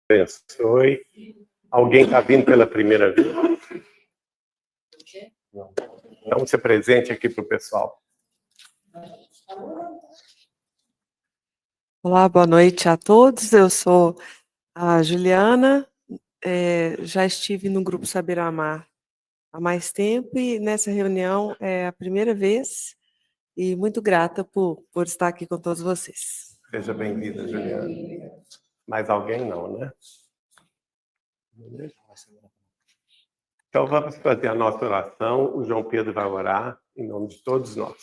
Abençoe. Alguém está vindo pela primeira vez? Não. Então, se presente aqui para o pessoal. Olá, boa noite a todos. Eu sou a Juliana. Já estive no Grupo Saber Amar há mais tempo e nessa reunião é a primeira vez e muito grata por estar aqui com todos vocês. Seja bem-vinda, Juliana. Mais alguém não, né? Então vamos fazer a nossa oração. O João Pedro vai orar em nome de todos nós.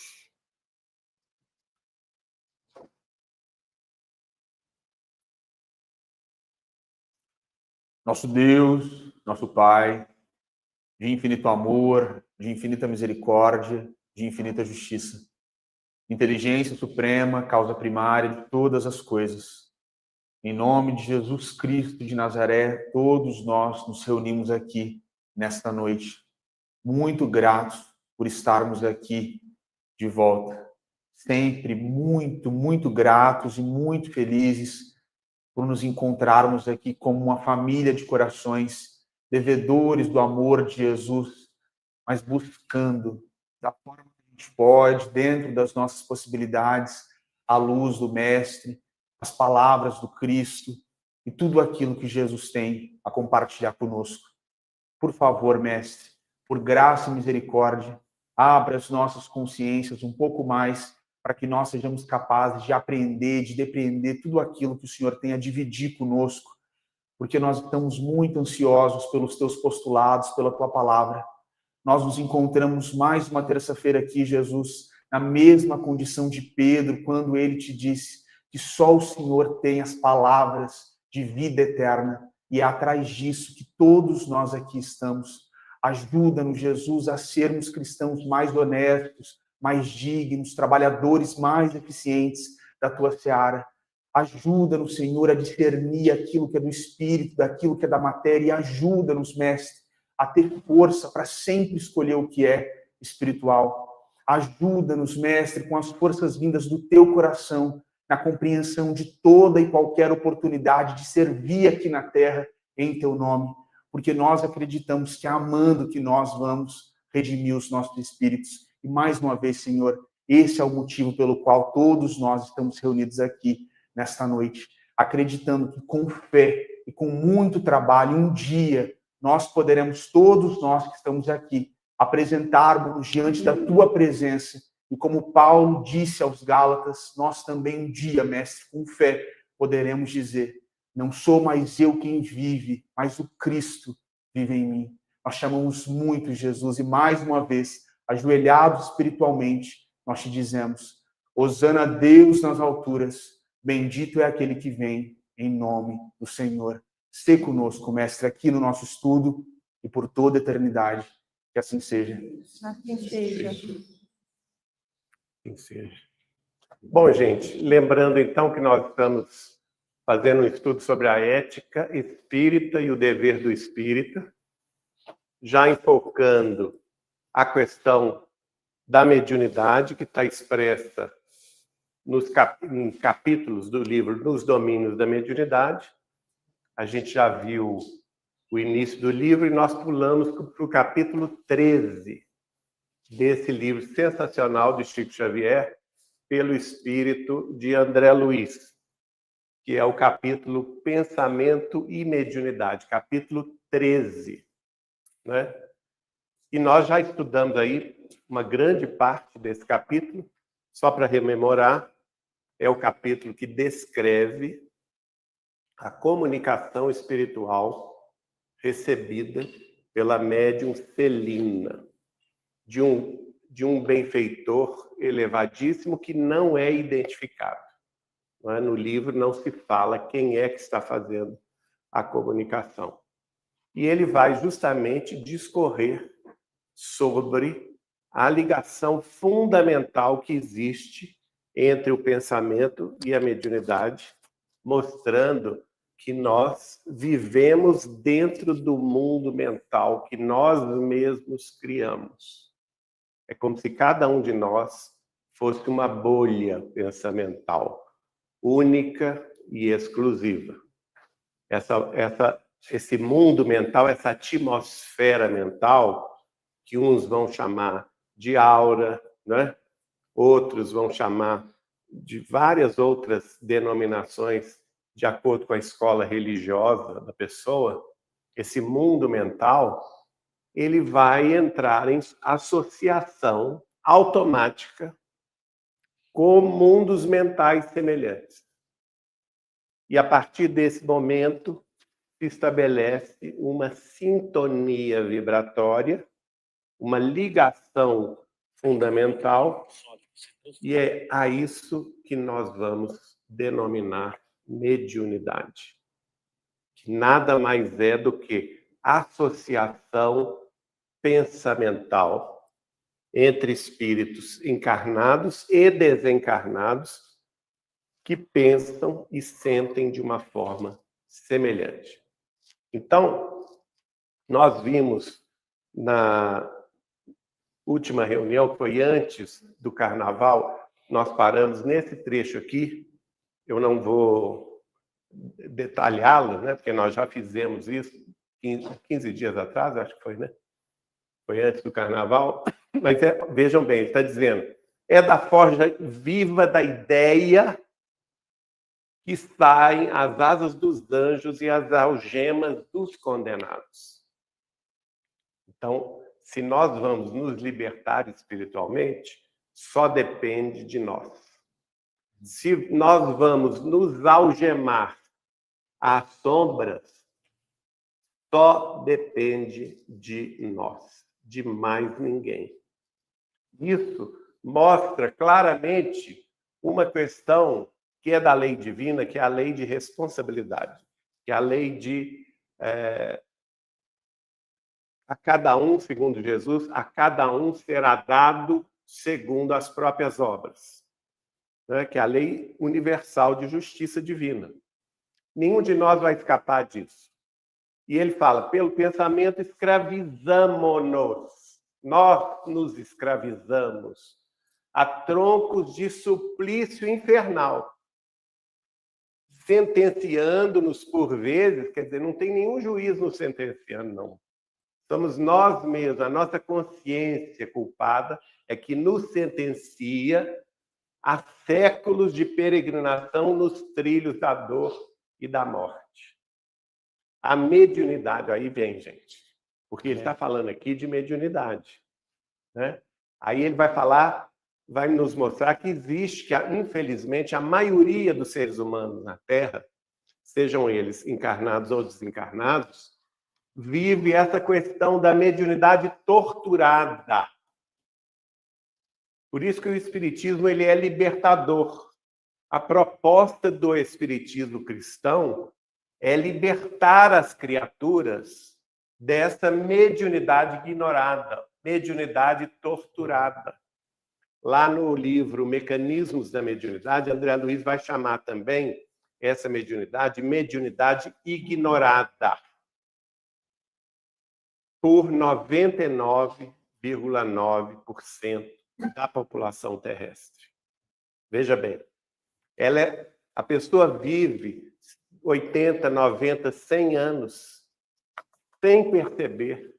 Nosso Deus, nosso Pai, de infinito amor, de infinita misericórdia, de infinita justiça. Inteligência suprema, causa primária de todas as coisas. Em nome de Jesus Cristo de Nazaré, todos nós nos reunimos aqui nesta noite, muito gratos por estarmos aqui de volta. Sempre muito, muito gratos e muito felizes por nos encontrarmos aqui como uma família de corações, devedores do amor de Jesus, mas buscando, da forma que a gente pode, dentro das nossas possibilidades, a luz do Mestre, as palavras do Cristo e tudo aquilo que Jesus tem a compartilhar conosco. Por favor, Mestre, por graça e misericórdia, abra as nossas consciências um pouco mais para que nós sejamos capazes de aprender, de depreender tudo aquilo que o Senhor tem a dividir conosco, porque nós estamos muito ansiosos pelos teus postulados, pela tua palavra. Nós nos encontramos mais uma terça-feira aqui, Jesus, na mesma condição de Pedro, quando ele te disse que só o Senhor tem as palavras de vida eterna, e é atrás disso que todos nós aqui estamos. Ajuda-nos, Jesus, a sermos cristãos mais honestos, mais dignos, trabalhadores mais eficientes da tua seara. Ajuda-nos, Senhor, a discernir aquilo que é do Espírito, daquilo que é da matéria, e ajuda-nos, Mestre, a ter força para sempre escolher o que é espiritual. Ajuda-nos, Mestre, com as forças vindas do teu coração, na compreensão de toda e qualquer oportunidade de servir aqui na terra em teu nome, porque nós acreditamos que é amando que nós vamos redimir os nossos espíritos. E mais uma vez, Senhor, esse é o motivo pelo qual todos nós estamos reunidos aqui nesta noite, acreditando que com fé e com muito trabalho, um dia nós poderemos, todos nós que estamos aqui, apresentarmos diante da tua presença. E como Paulo disse aos Gálatas, nós também um dia, Mestre, com fé, poderemos dizer: não sou mais eu quem vive, mas o Cristo vive em mim. Nós chamamos muito Jesus e mais uma vez, ajoelhados espiritualmente, nós te dizemos: hosana a Deus nas alturas, bendito é aquele que vem em nome do Senhor. Sê conosco, Mestre, aqui no nosso estudo e por toda a eternidade. Que assim seja. Assim seja. Assim seja. Bom, gente, lembrando então que nós estamos fazendo um estudo sobre a ética espírita e o dever do espírita, já enfocando a questão da mediunidade, que está expressa nos capítulos do livro Nos Domínios da Mediunidade. A gente já viu o início do livro e nós pulamos para o capítulo 13 desse livro sensacional de Chico Xavier, pelo espírito de André Luiz, que é o capítulo Pensamento e Mediunidade, capítulo 13, né? E nós já estudamos aí uma grande parte desse capítulo. Só para rememorar, é o capítulo que descreve a comunicação espiritual recebida pela médium Celina, de um benfeitor elevadíssimo que não é identificado. Não é? No livro não se fala quem é que está fazendo a comunicação. E ele vai justamente discorrer sobre a ligação fundamental que existe entre o pensamento e a mediunidade, mostrando que nós vivemos dentro do mundo mental que nós mesmos criamos. É como se cada um de nós fosse uma bolha pensamental, única e exclusiva. esse mundo mental, essa atmosfera mental, que uns vão chamar de aura, né? Outros vão chamar de várias outras denominações, de acordo com a escola religiosa da pessoa. Esse mundo mental, ele vai entrar em associação automática com mundos mentais semelhantes. E a partir desse momento se estabelece uma sintonia vibratória, uma ligação fundamental, e é a isso que nós vamos denominar mediunidade. Que nada mais é do que associação pensamental entre espíritos encarnados e desencarnados que pensam e sentem de uma forma semelhante. Então, nós vimos na última reunião, que foi antes do Carnaval, nós paramos nesse trecho aqui. Eu não vou detalhá-lo, né, porque nós já fizemos isso 15 dias atrás, acho que foi, né? Foi antes do Carnaval. Mas vejam bem, ele está dizendo, é da forja viva da ideia que saem as asas dos anjos e as algemas dos condenados. Então, se nós vamos nos libertar espiritualmente, só depende de nós. Se nós vamos nos algemar às sombras, só depende de nós, de mais ninguém. Isso mostra claramente uma questão que é da lei divina, que é a lei de responsabilidade, que é a lei de a cada um, segundo Jesus, a cada um será dado segundo as próprias obras, né? Que é a lei universal de justiça divina. Nenhum de nós vai escapar disso. E ele fala, pelo pensamento escravizamo-nos. Nós nos escravizamos a troncos de suplício infernal, sentenciando-nos por vezes, quer dizer, não tem nenhum juiz nos sentenciando, não. Somos nós mesmos, a nossa consciência culpada é que nos sentencia a séculos de peregrinação nos trilhos da dor e da morte. A mediunidade, aí vem, gente, porque ele está falando aqui de mediunidade, né? Aí ele vai falar, vai nos mostrar que existe, que, infelizmente, a maioria dos seres humanos na Terra, sejam eles encarnados ou desencarnados, vive essa questão da mediunidade torturada. Por isso que o Espiritismo ele é libertador. A proposta do Espiritismo cristão é libertar as criaturas dessa mediunidade ignorada, mediunidade torturada. Lá no livro Mecanismos da Mediunidade, André Luiz vai chamar também essa mediunidade ignorada por 99,9% da população terrestre. Veja bem, a pessoa vive 80, 90, 100 anos sem perceber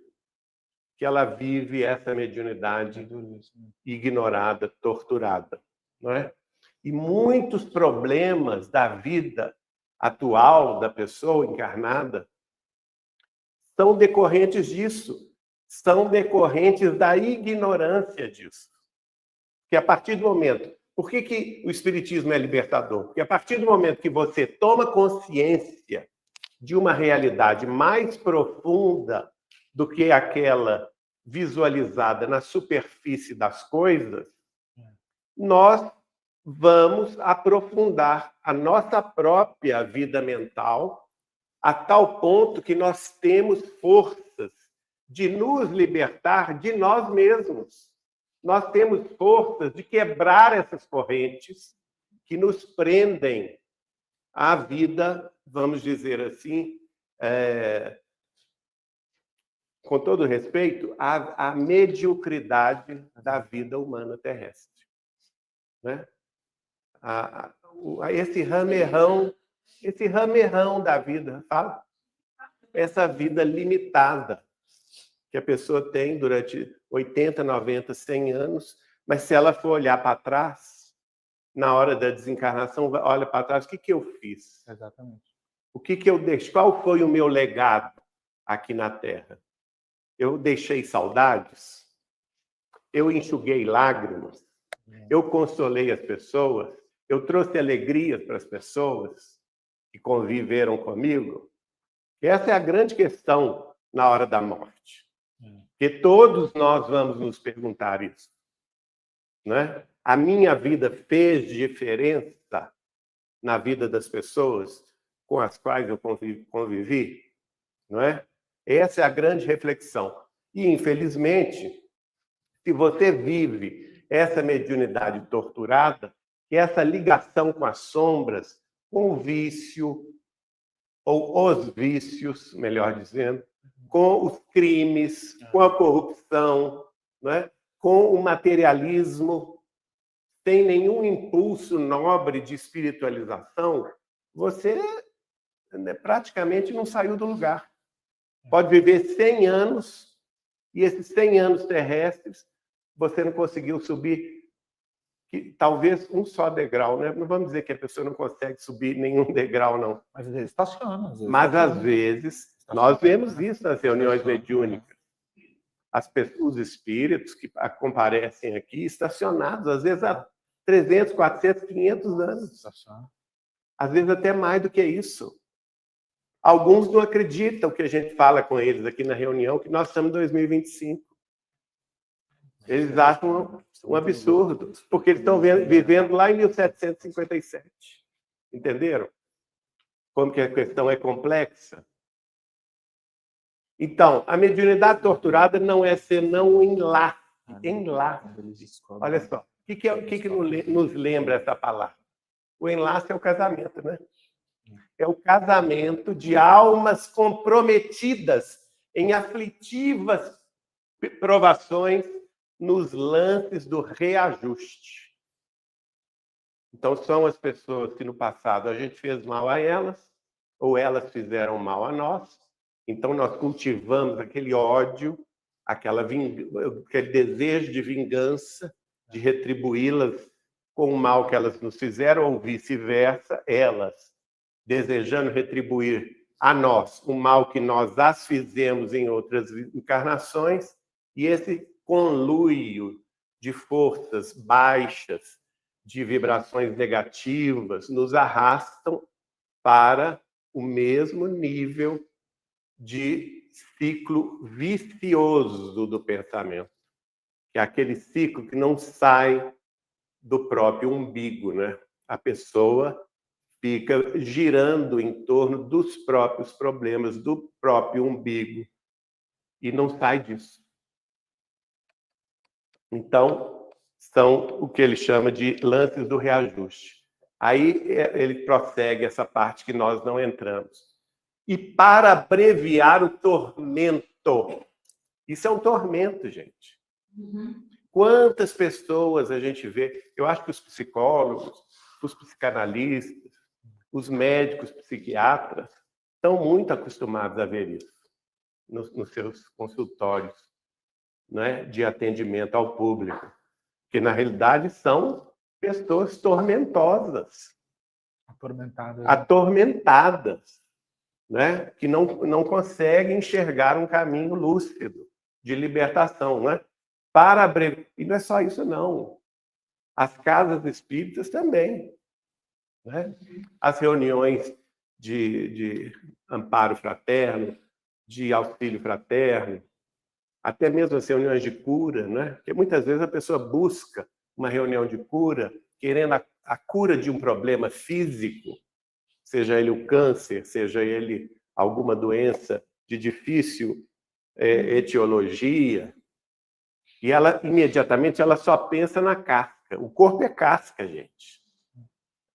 que ela vive essa mediunidade ignorada, torturada, não é? E muitos problemas da vida atual da pessoa encarnada são decorrentes disso, são decorrentes da ignorância disso. Que a partir do momento... Por que o Espiritismo é libertador? Porque a partir do momento que você toma consciência de uma realidade mais profunda do que aquela visualizada na superfície das coisas, nós vamos aprofundar a nossa própria vida mental a tal ponto que nós temos forças de nos libertar de nós mesmos. Nós temos forças de quebrar essas correntes que nos prendem à vida, vamos dizer assim, com todo respeito, à mediocridade da vida humana terrestre, né? Esse ramerrão esse ramerrão da vida, sabe? Essa vida limitada que a pessoa tem durante 80, 90, 100 anos, mas se ela for olhar para trás, na hora da desencarnação, olha para trás, o que eu fiz? Exatamente. O que eu deixei? Qual foi o meu legado aqui na Terra? Eu deixei saudades? Eu enxuguei lágrimas? Eu consolei as pessoas? Eu trouxe alegrias para as pessoas que conviveram comigo? Essa é a grande questão na hora da morte. Porque todos nós vamos nos perguntar isso. Né? A minha vida fez diferença na vida das pessoas com as quais eu convivi? Não é? Essa é a grande reflexão. E, infelizmente, se você vive essa mediunidade torturada, essa ligação com as sombras, com o vício, ou os vícios, melhor dizendo, com os crimes, com a corrupção, não é? Com o materialismo, sem nenhum impulso nobre de espiritualização, você praticamente não saiu do lugar. Pode viver 100 anos, e esses 100 anos terrestres, você não conseguiu subir talvez um só degrau, né? Não vamos dizer que a pessoa não consegue subir nenhum degrau, não. Mas às vezes estaciona. Mas, às vezes, nós vemos isso nas reuniões mediúnicas. Os espíritos que comparecem aqui, estacionados, às vezes há 300, 400, 500 anos. Às vezes até mais do que isso. Alguns não acreditam que a gente fala com eles aqui na reunião, que nós estamos em 2025. Eles acham um absurdo, porque eles estão vivendo lá em 1757. Entenderam? Como que a questão é complexa? Então, a mediunidade torturada não é senão um enlace. Olha só, o que nos lembra essa palavra? O enlace é o casamento, né? É o casamento de almas comprometidas em aflitivas provações nos lances do reajuste. Então, são as pessoas que no passado a gente fez mal a elas, ou elas fizeram mal a nós. Então, nós cultivamos aquele ódio, aquele desejo de vingança, de retribuí-las com o mal que elas nos fizeram, ou vice-versa, elas desejando retribuir a nós o mal que nós as fizemos em outras encarnações, e esse conluio de forças baixas, de vibrações negativas, nos arrastam para o mesmo nível de ciclo vicioso do pensamento, que é aquele ciclo que não sai do próprio umbigo, né? A pessoa fica girando em torno dos próprios problemas, do próprio umbigo, e não sai disso. Então, são o que ele chama de lances do reajuste. Aí ele prossegue essa parte que nós não entramos. E para abreviar o tormento. Isso é um tormento, gente. Quantas pessoas a gente vê? Eu acho que os psicólogos, os psicanalistas, os médicos psiquiatras estão muito acostumados a ver isso nos seus consultórios, né, de atendimento ao público, que na realidade são pessoas tormentosas, atormentadas, né, que não conseguem enxergar um caminho lúcido de libertação, né? E não é só isso, não. As casas espíritas também, né? As reuniões de amparo fraterno, de auxílio fraterno, até mesmo as reuniões de cura, né? Porque muitas vezes a pessoa busca uma reunião de cura, querendo a cura de um problema físico, seja ele o câncer, seja ele alguma doença de difícil etiologia, e ela imediatamente ela só pensa na casca. O corpo é casca, gente.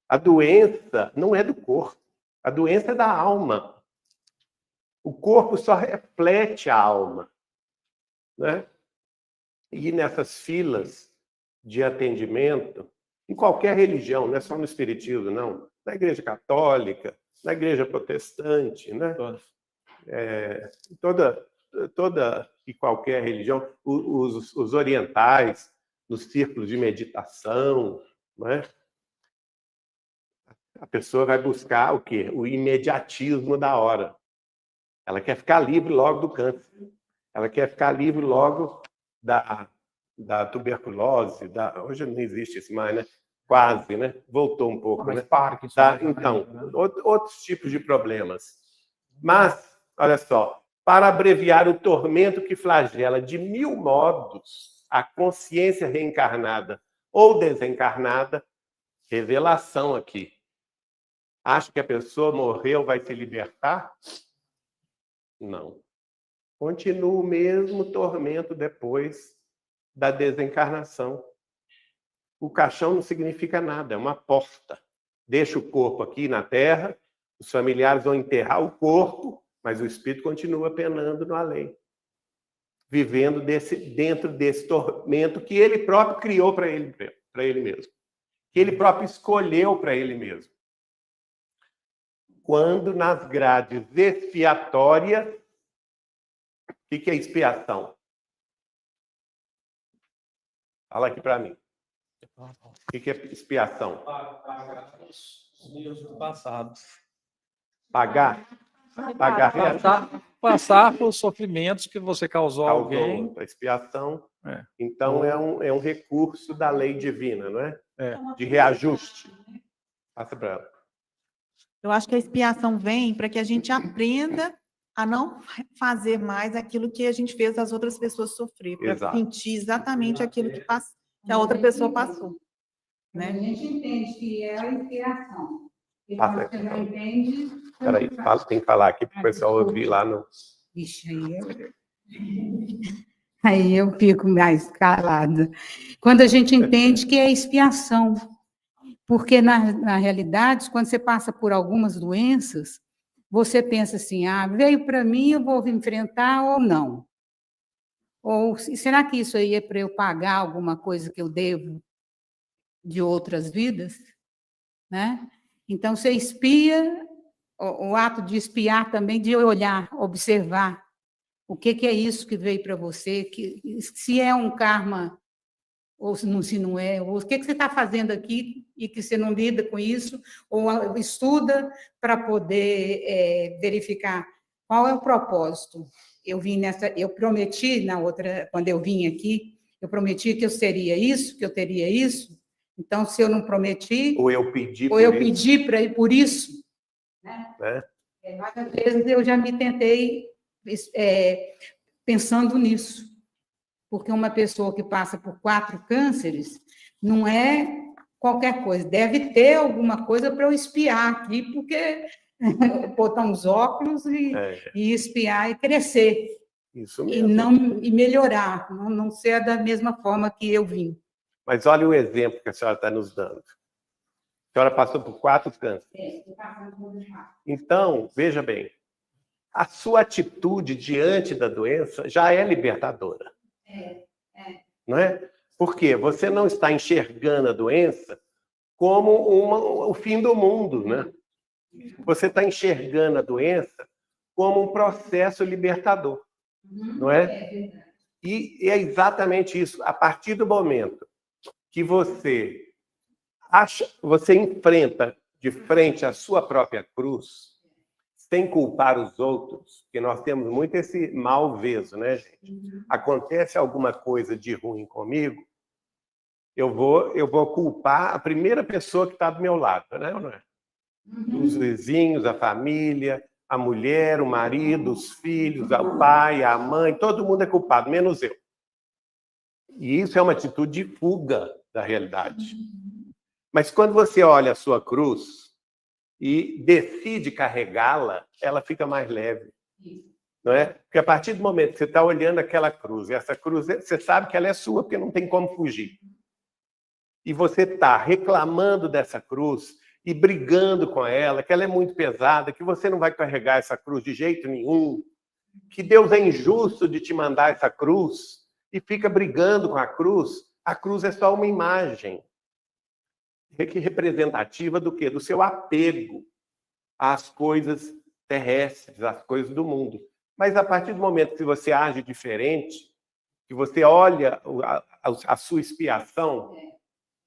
A doença não é do corpo, a doença é da alma. O corpo só reflete a alma, né? E nessas filas de atendimento, em qualquer religião, não é só no espiritismo, não. Na Igreja Católica, na igreja protestante, né? Toda e qualquer religião, os orientais, nos círculos de meditação, né? A pessoa vai buscar o quê? O imediatismo da hora. Ela quer ficar livre logo do câncer. Ela quer ficar livre logo da tuberculose. Hoje não existe isso mais, né? Quase, né? Voltou um pouco, né? Então, outros tipos de problemas. Mas, olha só, para abreviar o tormento que flagela de 1000 modos a consciência reencarnada ou desencarnada, revelação aqui. Acha que a pessoa morreu, vai se libertar? Não. Continua o mesmo tormento depois da desencarnação. O caixão não significa nada, é uma porta. Deixa o corpo aqui na Terra, os familiares vão enterrar o corpo, mas o espírito continua penando no além. Vivendo dentro desse tormento que ele próprio criou para ele mesmo. Que ele próprio escolheu para ele mesmo. Quando nas grades expiatórias, o que é expiação? Fala aqui para mim. O que é expiação? Pagar os dias do passado. Pagar? Passar por sofrimentos que você causou a alguém. A expiação. Então, é um recurso da lei divina, não é? De reajuste. Passa para ela. Eu acho que a expiação vem para que a gente aprenda a não fazer mais aquilo que a gente fez as outras pessoas sofrer, para sentir exatamente aquilo que a outra pessoa passou. Né? A gente entende que é a expiação. E Ah, você não entende... Peraí, tem que falar aqui para o pessoal ouvir lá no... Ixi, aí eu fico mais calada. Quando a gente entende que é expiação. Porque, na realidade, quando você passa por algumas doenças, você pensa assim, veio para mim, eu vou enfrentar ou não? Ou será que isso aí é para eu pagar alguma coisa que eu devo de outras vidas? Né? Então, você espia, o ato de espiar também, de olhar, observar o que é isso que veio para você, se é um karma ou se não é, ou o que você está fazendo aqui e que você não lida com isso, ou estuda para poder verificar qual é o propósito. Eu prometi quando eu vim aqui, eu prometi que eu seria isso, que eu teria isso. Então, se eu não prometi, ou eu pedi para ir por isso, né? Várias vezes eu já me tentei pensando nisso. Porque uma pessoa que passa por 4 cânceres não é qualquer coisa. Deve ter alguma coisa para eu espiar aqui, porque botar uns óculos e espiar e crescer. Isso mesmo. E melhorar, não ser da mesma forma que eu vim. Mas olha o exemplo que a senhora está nos dando. A senhora passou por 4 cânceres. Então, veja bem, a sua atitude diante da doença já é libertadora. Não é? Porque você não está enxergando a doença como o fim do mundo, né? Você está enxergando a doença como um processo libertador, não é? E é exatamente isso. A partir do momento que você enfrenta de frente a sua própria cruz, sem culpar os outros, porque nós temos muito esse malveso, né, gente? Acontece alguma coisa de ruim comigo, eu vou culpar a primeira pessoa que está do meu lado, né? Não é? Os vizinhos, a família, a mulher, o marido, os filhos, o pai, a mãe, todo mundo é culpado, menos eu. E isso é uma atitude de fuga da realidade. Mas quando você olha a sua cruz e decide carregá-la, ela fica mais leve. Não é? Porque a partir do momento que você está olhando aquela cruz, e essa cruz, você sabe que ela é sua, porque não tem como fugir. E você está reclamando dessa cruz e brigando com ela, que ela é muito pesada, que você não vai carregar essa cruz de jeito nenhum, que Deus é injusto de te mandar essa cruz, e fica brigando com a cruz é só uma imagem representativa do quê? Do seu apego. às coisas terrestres, às coisas do mundo. Mas a partir do momento que você age diferente, que você olha a sua expiação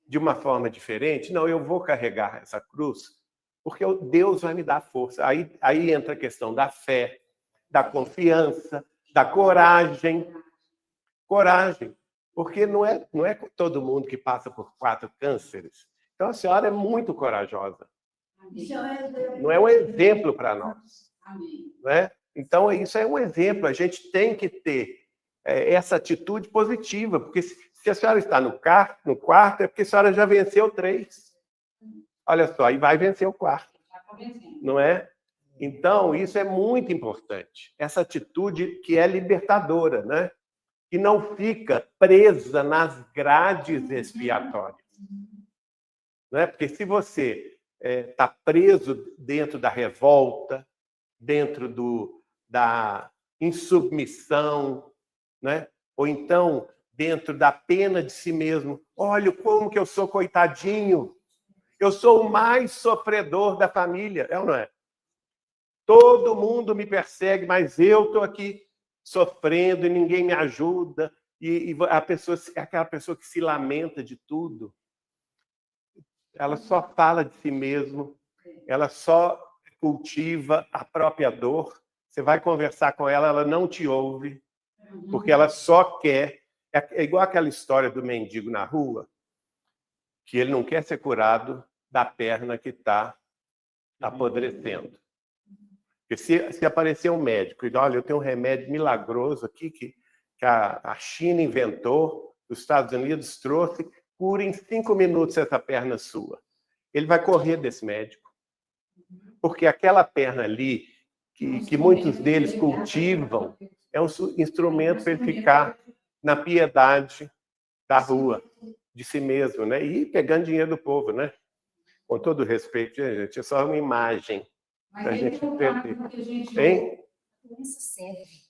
de uma forma diferente, não, eu vou carregar essa cruz, porque Deus vai me dar força. Aí entra a questão da fé, da confiança, da coragem. Coragem, porque não é todo mundo que passa por 4 cânceres. Então, a senhora é muito corajosa. Não é um exemplo para nós. Não é? Então, isso é um exemplo. A gente tem que ter essa atitude positiva, porque se a senhora está no quarto, é porque a senhora já venceu 3. Olha só, aí vai vencer o 4. Não é? Então, isso é muito importante. Essa atitude que é libertadora, né? Que não fica presa nas grades expiatórias. Não é? Porque se você está preso dentro da revolta, dentro da insubmissão, né? Ou então dentro da pena de si mesmo, olha como que eu sou coitadinho, eu sou o mais sofredor da família, é ou não é? Todo mundo me persegue, mas eu estou aqui sofrendo e ninguém me ajuda, e a pessoa, aquela pessoa que se lamenta de tudo, ela só fala de si mesmo, ela só cultiva a própria dor. Você vai conversar com ela, ela não te ouve, porque ela só quer... É igual aquela história do mendigo na rua, que ele não quer ser curado da perna que está apodrecendo. Porque se aparecer um médico e dizer, olha, eu tenho um remédio milagroso aqui que a China inventou, os Estados Unidos trouxe, cura em 5 minutos essa perna sua. Ele vai correr desse médico. Porque aquela perna ali, que muitos deles cultivam, é um instrumento para ele ficar na piedade da rua, de si mesmo, né? E pegando dinheiro do povo, né? Com todo respeito, gente, é só uma imagem para a gente entender. Hein? A doença serve.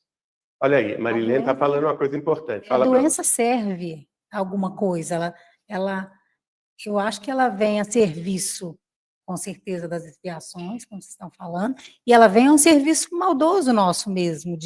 Olha aí, Marilene está falando uma coisa importante. A Fala doença serve a alguma coisa. Eu acho que ela vem a serviço, com certeza, das expiações, como vocês estão falando, e ela vem a um serviço maldoso nosso mesmo,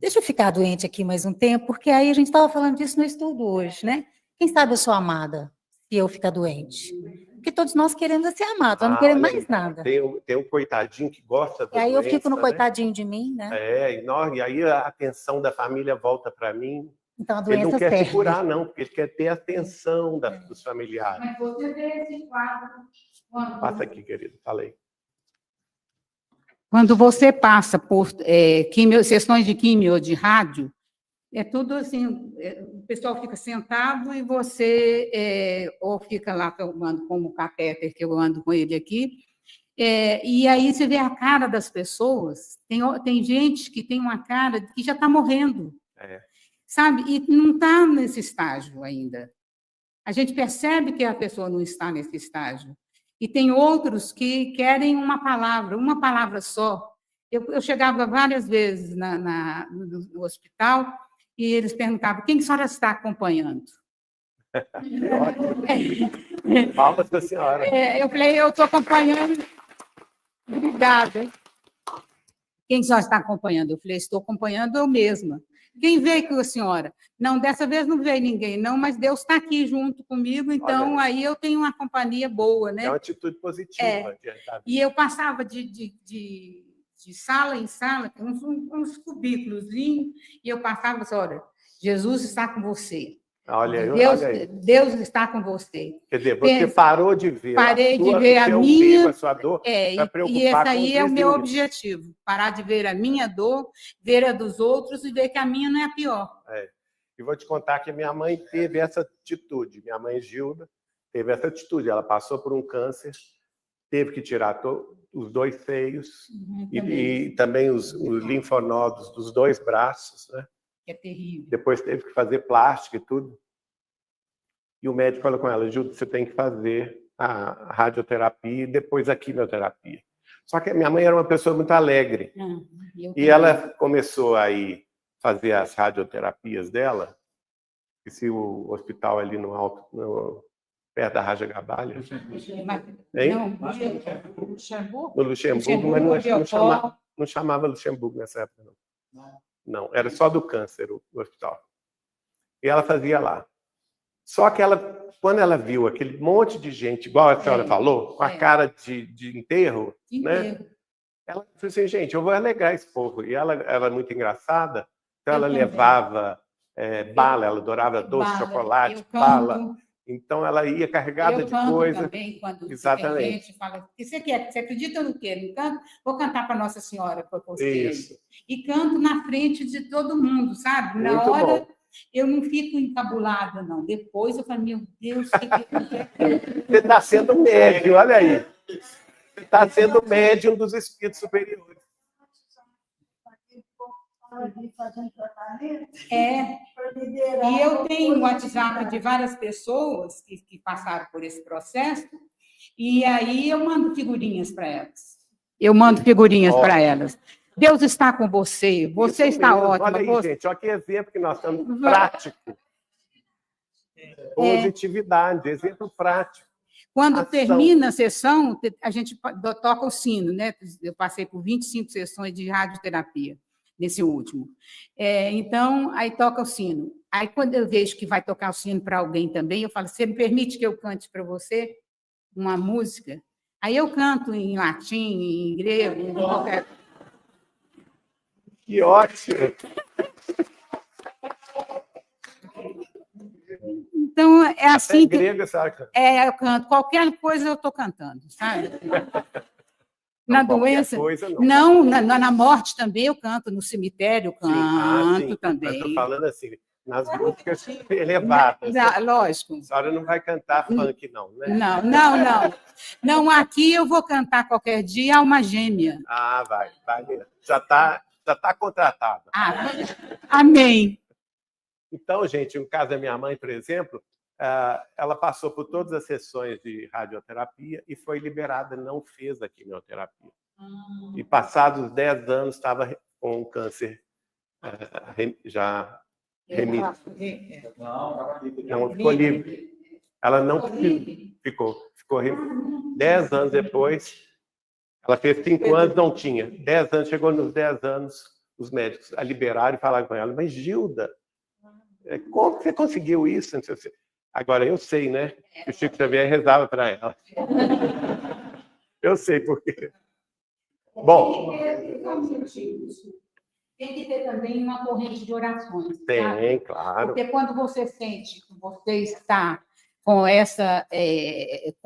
deixa eu ficar doente aqui mais um tempo, porque aí a gente estava falando disso no estudo hoje, né? Quem sabe eu sou amada se eu ficar doente? Porque todos nós queremos ser amados, nós não queremos mais nada. Tem um coitadinho que gosta da E aí doença, eu fico no né? coitadinho de mim, né? E aí a atenção da família volta para mim. Então a Ele doença não quer serve. se curar, não, porque ele quer ter a atenção dos familiares. Mas você vê esse quadro. Passa aqui, querido, falei. Quando você passa por sessões de químio ou de rádio, é tudo assim, o pessoal fica sentado e você ou fica lá, eu ando com o catéter, que eu ando com ele aqui, e aí você vê a cara das pessoas, tem gente que tem uma cara que já está morrendo, sabe? E não está nesse estágio ainda. A gente percebe que a pessoa não está nesse estágio. E tem outros que querem uma palavra só. Eu chegava várias vezes no hospital e eles perguntavam, quem a senhora está acompanhando? Palmas para a senhora. Eu falei, eu estou acompanhando. Obrigada. Hein? Quem a senhora está acompanhando? Eu falei, estou acompanhando eu mesma. Quem veio com a senhora? Não, dessa vez não veio ninguém, não, mas Deus está aqui junto comigo, então aí eu tenho uma companhia boa, né? É uma atitude positiva. E eu passava de sala em sala, uns cubículos, e eu passava assim, olha, Jesus está com você. Olha aí. Deus está com você. Quer dizer, você parou de ver a minha, a sua dor, e esse aí é o meu objetivo, parar de ver a minha dor, ver a dos outros e ver que a minha não é a pior. E vou te contar que minha mãe teve essa atitude, minha mãe Gilda teve essa atitude, ela passou por um câncer, teve que tirar os 2 seios e também os linfonodos dos 2 braços, né? É terrível. Depois teve que fazer plástica e tudo. E o médico falou com ela, Gilda, você tem que fazer a radioterapia e depois a quimioterapia. Só que a minha mãe era uma pessoa muito alegre. E ela começou a fazer as radioterapias dela, e se o hospital ali no alto, perto da Raja Gabalha. Hein? Não, Luxemburgo? no Luxemburgo, mas não chamava Luxemburgo nessa época, não. Não, era só do câncer o hospital. E ela fazia lá. Só que quando ela viu aquele monte de gente, igual a senhora falou, com a cara de enterro, né? Ela falou assim, gente, eu vou alegrar esse povo. E ela era muito engraçada, então ela levava bala, ela adorava doce, chocolate, bala. Então ela ia carregada de coisa. Também, quando exatamente. A gente fala, o que você quer? Você acredita no quê? No canto? Vou cantar para Nossa Senhora, para você. Isso. E canto na frente de todo mundo, sabe? Na muito hora, bom. eu não fico encabulada, não. Depois eu falo, meu Deus, o que é? Você está sendo médium, olha aí. Você está sendo médium dos espíritos superiores. E eu tenho o WhatsApp de várias pessoas que passaram por esse processo, e aí eu mando figurinhas para elas. Deus está com você, você isso está mesmo. ótima. Olha aí, gente, olha que exemplo que nós estamos prático. Positividade, exemplo prático. Quando Ação. termina a sessão, a gente toca o sino, né? Eu passei por 25 sessões de radioterapia, nesse último. Então, aí toca o sino. Aí, quando eu vejo que vai tocar o sino para alguém também, eu falo, você me permite que eu cante para você uma música? Aí eu canto em latim, em grego, em qualquer... Que ótimo! Então, é assim que... grego, eu canto. Qualquer coisa eu estou cantando, sabe? Na doença... Coisa, não na morte também eu canto, no cemitério eu canto também. Mas estou falando assim, nas músicas elevadas. Lógico. A senhora não vai cantar funk, não, né? Não. Não, aqui eu vou cantar qualquer dia Alma Gêmea. Ah, vai. Já está contratada. Amém. Então, gente, no caso da minha mãe, por exemplo, ela passou por todas as sessões de radioterapia e foi liberada, não fez a quimioterapia. E passados 10 anos estava com o câncer já remito. Não, ficou livre. Ela não ficou 10 anos depois, ela fez 5 anos, não tinha. 10 anos, chegou nos 10 anos, os médicos a liberaram e falaram com ela, mas Gilda, como você conseguiu isso? Agora, eu sei, né? Que o Chico Xavier rezava para ela. Eu sei por quê. Bom. Tem que ter também uma corrente de orações. Tem, sabe? Claro. Porque quando você sente que você está com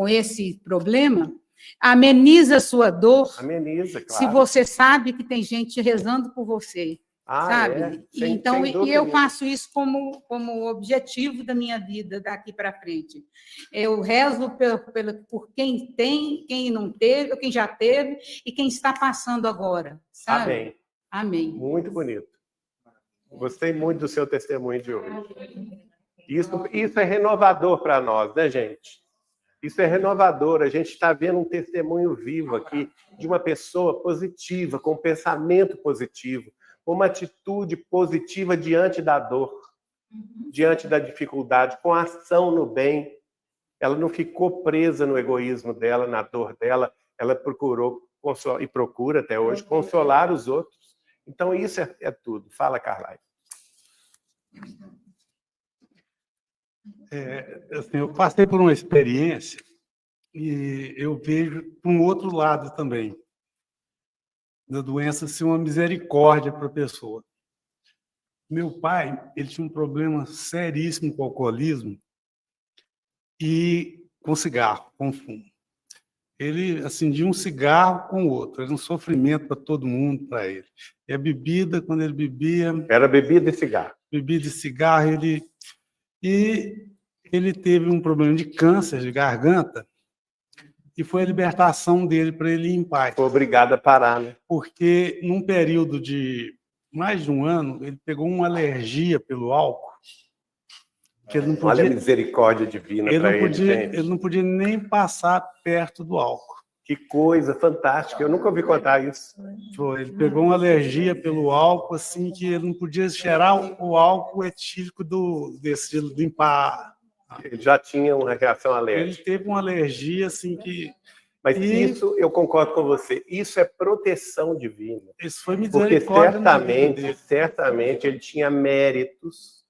esse problema, ameniza a sua dor. Ameniza, claro. Se você sabe que tem gente rezando por você. Sabe? Então, eu faço isso como objetivo da minha vida daqui para frente. Eu rezo por quem tem, quem não teve, quem já teve e quem está passando agora. Sabe? Amém. Amém. Muito bonito. Gostei muito do seu testemunho de hoje. Isso é renovador para nós, né, gente? Isso é renovador. A gente está vendo um testemunho vivo aqui de uma pessoa positiva, com um pensamento positivo, uma atitude positiva diante da dor, diante da dificuldade, com ação no bem. Ela não ficou presa no egoísmo dela, na dor dela. Ela procurou, e procura até hoje, consolar os outros. Então, isso é tudo. Fala, Carlai. Assim, eu passei por uma experiência e eu vejo por um outro lado também. Da doença ser uma misericórdia para a pessoa. Meu pai, ele tinha um problema seríssimo com o alcoolismo e com cigarro, com fumo. Ele acendia um cigarro com o outro, era um sofrimento para todo mundo, para ele. E a bebida, quando ele bebia... Era bebida e cigarro. Bebida e cigarro, ele teve um problema de câncer de garganta, e foi a libertação dele para ele ir em paz. Foi obrigado a parar, né? Porque, num período de mais de um ano, ele pegou uma alergia pelo álcool. Que ele não podia, olha a misericórdia divina para ele, gente. Ele não podia nem passar perto do álcool. Que coisa fantástica, eu nunca ouvi contar isso. Ele pegou uma alergia pelo álcool, assim, que ele não podia cheirar o álcool etílico de limpar Ele já tinha uma reação Ele alérgica. teve uma alergia, assim, que... Mas E- isso, eu concordo com você, isso é proteção divina. Isso foi Porque misericórdia na vida dele. certamente ele tinha méritos,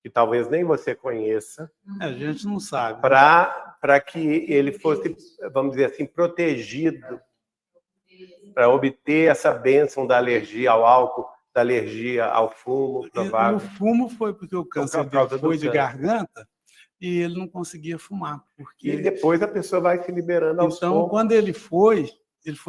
que talvez nem você conheça, A gente não sabe. para que ele fosse, vamos dizer assim, protegido, para obter essa bênção da alergia ao álcool, da alergia ao fumo, E o provável. fumo foi porque o câncer por causa dele do foi de câncer. garganta e ele não conseguia fumar. E Porque... depois a pessoa vai se liberando aos Então, poucos. quando ele foi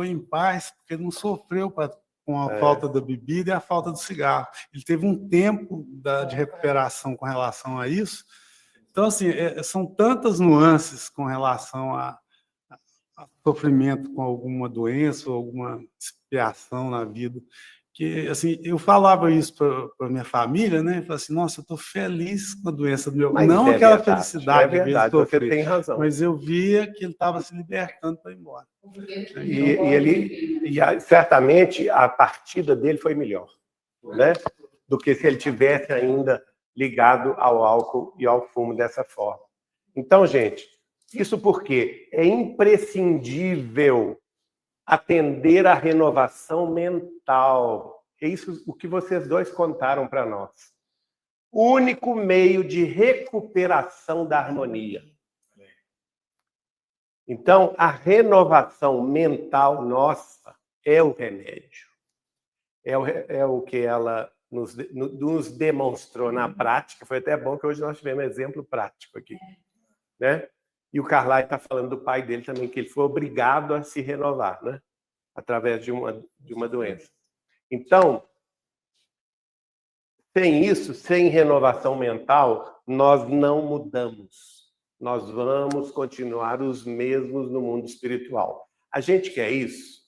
em paz, porque ele não sofreu com a falta da bebida e a falta do cigarro. Ele teve um tempo de recuperação com relação a isso. Então, assim, são tantas nuances com relação a sofrimento com alguma doença ou alguma expiação na vida, que, assim, eu falava isso para minha família, né? Eu falava assim, nossa, eu estou feliz com a doença do meu... Mas não é aquela verdade, felicidade é de ver ele verdade, você sofrer, tem razão. mas eu via que ele estava se libertando para ir embora. Certamente a partida dele foi melhor, né? Do que se ele tivesse ainda ligado ao álcool e ao fumo dessa forma. Então, gente, isso porque é imprescindível atender à renovação mental. É isso o que vocês dois contaram para nós. O único meio de recuperação da harmonia. Então, a renovação mental nossa é o remédio. É o que ela nos demonstrou na prática. Foi até bom que hoje nós tivemos um exemplo prático aqui, né? E o Carlyle está falando do pai dele também, que ele foi obrigado a se renovar, né? Através de uma doença. Então, sem isso, sem renovação mental, nós não mudamos. Nós vamos continuar os mesmos no mundo espiritual. A gente quer isso?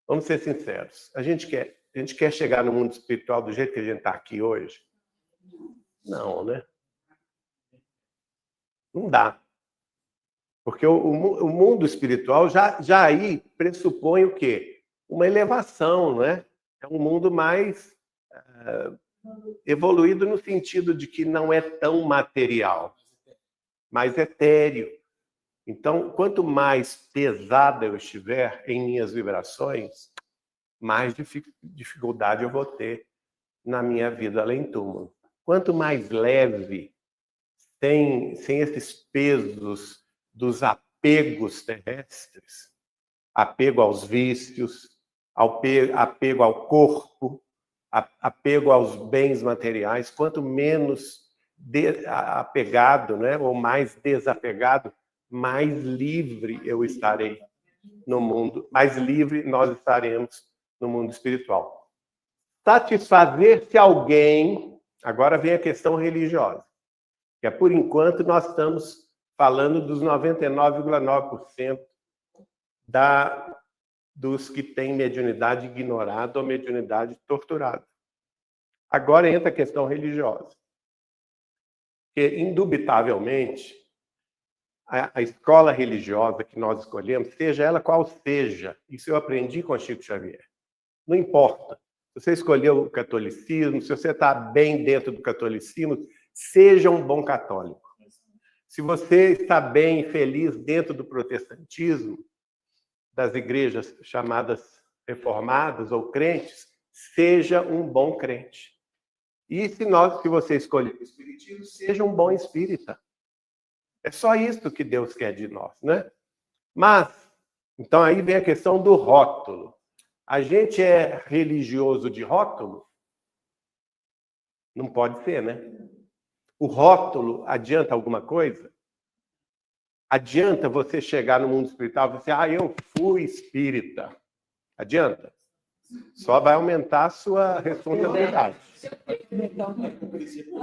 Vamos ser sinceros. A gente quer chegar no mundo espiritual do jeito que a gente está aqui hoje? Não, né? Não dá. Porque o mundo espiritual já aí pressupõe o quê? Uma elevação, né? É um mundo mais evoluído no sentido de que não é tão material, mais etéreo. Então, quanto mais pesada eu estiver em minhas vibrações, mais dificuldade eu vou ter na minha vida além túmulo. Quanto mais leve, sem esses pesos dos apegos terrestres, apego aos vícios, apego ao corpo, apego aos bens materiais, quanto menos apegado, né, ou mais desapegado, mais livre eu estarei no mundo, mais livre nós estaremos no mundo espiritual. Satisfazer-se alguém, agora vem a questão religiosa, que é por enquanto nós estamos falando dos 99,9% dos que têm mediunidade ignorada ou mediunidade torturada. Agora entra a questão religiosa. Porque, indubitavelmente, a escola religiosa que nós escolhemos, seja ela qual seja, isso eu aprendi com Chico Xavier, não importa. Se você escolheu o catolicismo, se você está bem dentro do catolicismo, seja um bom católico. Se você está bem e feliz dentro do protestantismo, das igrejas chamadas reformadas ou crentes, seja um bom crente. E se você escolher o espiritismo, seja um bom espírita. É só isso que Deus quer de nós, né? Mas, então aí vem a questão do rótulo. A gente é religioso de rótulo? Não pode ser, né? O rótulo adianta alguma coisa? Adianta você chegar no mundo espiritual e dizer, eu fui espírita. Adianta? Só vai aumentar a sua responsabilidade.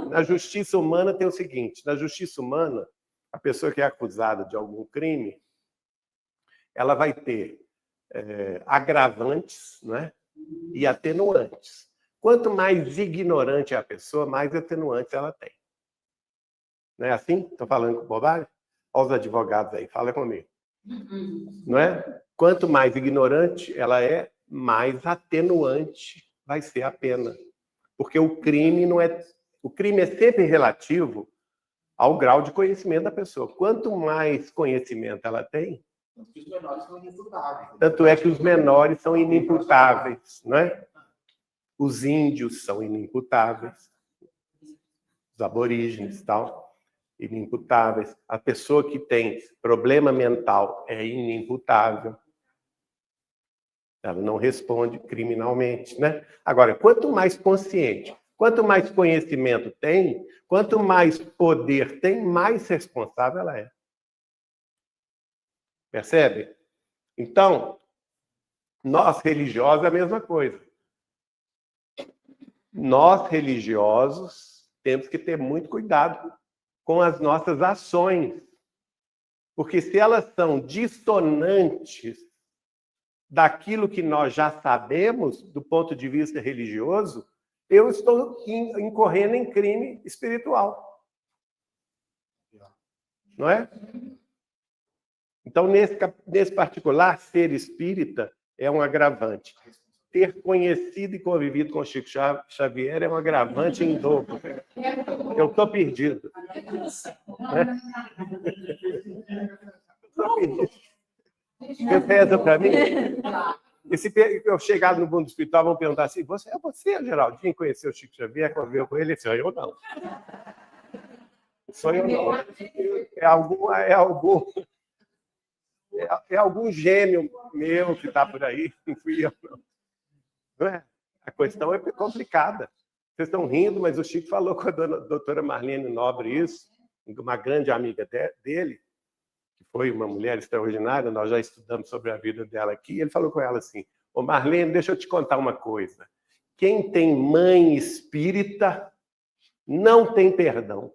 Na justiça humana tem o seguinte, na justiça humana, a pessoa que é acusada de algum crime, ela vai ter agravantes, né, e atenuantes. Quanto mais ignorante é a pessoa, mais atenuantes ela tem. Não é assim? Estou falando com bobagem? Olha os advogados aí, fala comigo. Não é? Quanto mais ignorante ela é, mais atenuante vai ser a pena. Porque o crime é sempre relativo ao grau de conhecimento da pessoa. Quanto mais conhecimento ela tem, tanto é que os menores são inimputáveis, não é? Os índios são inimputáveis, os aborígenes, tal, inimputáveis. A pessoa que tem problema mental é inimputável. Ela não responde criminalmente, né? Agora, quanto mais consciente, quanto mais conhecimento tem, quanto mais poder tem, mais responsável ela é. Percebe? Então, nós religiosos é a mesma coisa. Nós religiosos temos que ter muito cuidado com as nossas ações. Porque se elas são dissonantes daquilo que nós já sabemos do ponto de vista religioso, eu estou incorrendo em crime espiritual. Não é? Então, nesse particular, ser espírita é um agravante. Ter conhecido e convivido com Chico Xavier é um agravante em dobro. Eu estou perdido. Estou perdido. Você reza para mim? E se eu chegar no mundo espiritual, vão perguntar assim: você, Geraldinho, conheceu o Chico Xavier, conviveu com ele? Sou eu não. Sou eu não. É algum gênio meu que está por aí, não fui eu, não. Não é? A questão é complicada. Vocês estão rindo, mas o Chico falou com a doutora Marlene Nobre isso, uma grande amiga dele, que foi uma mulher extraordinária, nós já estudamos sobre a vida dela aqui, ele falou com ela assim: ô Marlene, deixa eu te contar uma coisa. Quem tem mãe espírita não tem perdão.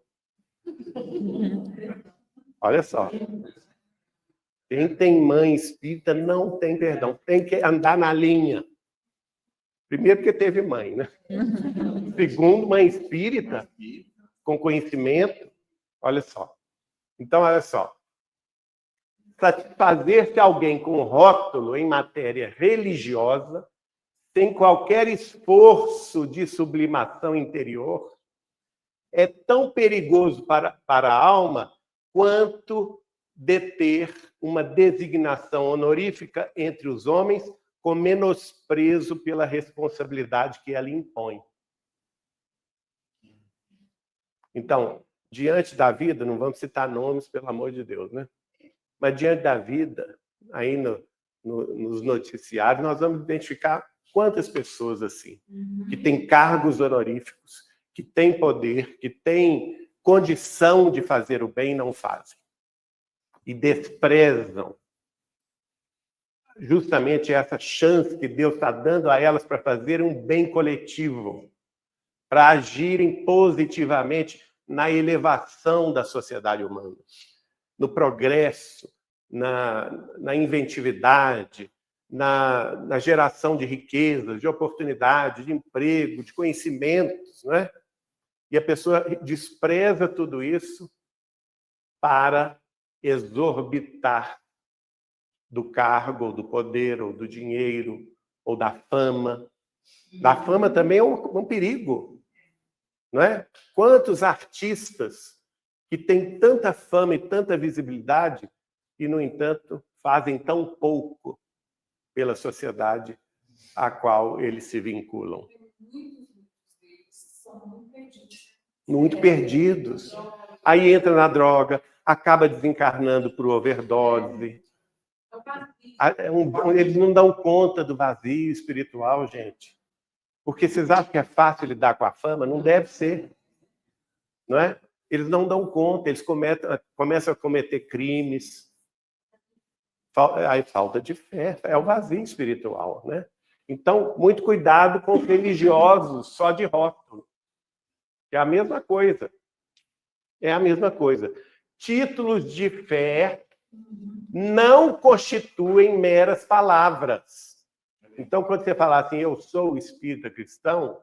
Olha só. Quem tem mãe espírita não tem perdão. Tem que andar na linha. Primeiro, porque teve mãe, né? Segundo, mãe espírita, com conhecimento. Olha só. Então, olha só. Satisfazer-se alguém com rótulo em matéria religiosa, sem qualquer esforço de sublimação interior, é tão perigoso para a alma quanto deter uma designação honorífica entre os homens com menosprezo pela responsabilidade que ela impõe. Então, diante da vida, não vamos citar nomes, pelo amor de Deus, né? Mas diante da vida, aí nos noticiários, nós vamos identificar quantas pessoas assim, que têm cargos honoríficos, que têm poder, que têm condição de fazer o bem e não fazem. E desprezam justamente essa chance que Deus está dando a elas para fazerem um bem coletivo, para agirem positivamente na elevação da sociedade humana, no progresso, na inventividade, na geração de riquezas, de oportunidades, de emprego, de conhecimentos, não é? E a pessoa despreza tudo isso para exorbitar do cargo, ou do poder, ou do dinheiro, ou da fama. Da fama também é um perigo, não é? Quantos artistas que têm tanta fama e tanta visibilidade e, no entanto, fazem tão pouco pela sociedade a qual eles se vinculam. Muito perdidos. Aí entra na droga, acaba desencarnando por overdose. Eles não dão conta do vazio espiritual, gente. Porque vocês acham que é fácil lidar com a fama? Não deve ser. Não é? Eles não dão conta, eles começam a cometer crimes. Aí falta de fé, é o vazio espiritual, né? Então, muito cuidado com os religiosos só de rótulo. É a mesma coisa. É a mesma coisa. Títulos de fé não constituem meras palavras. Então, quando você falar assim, eu sou espírita cristão,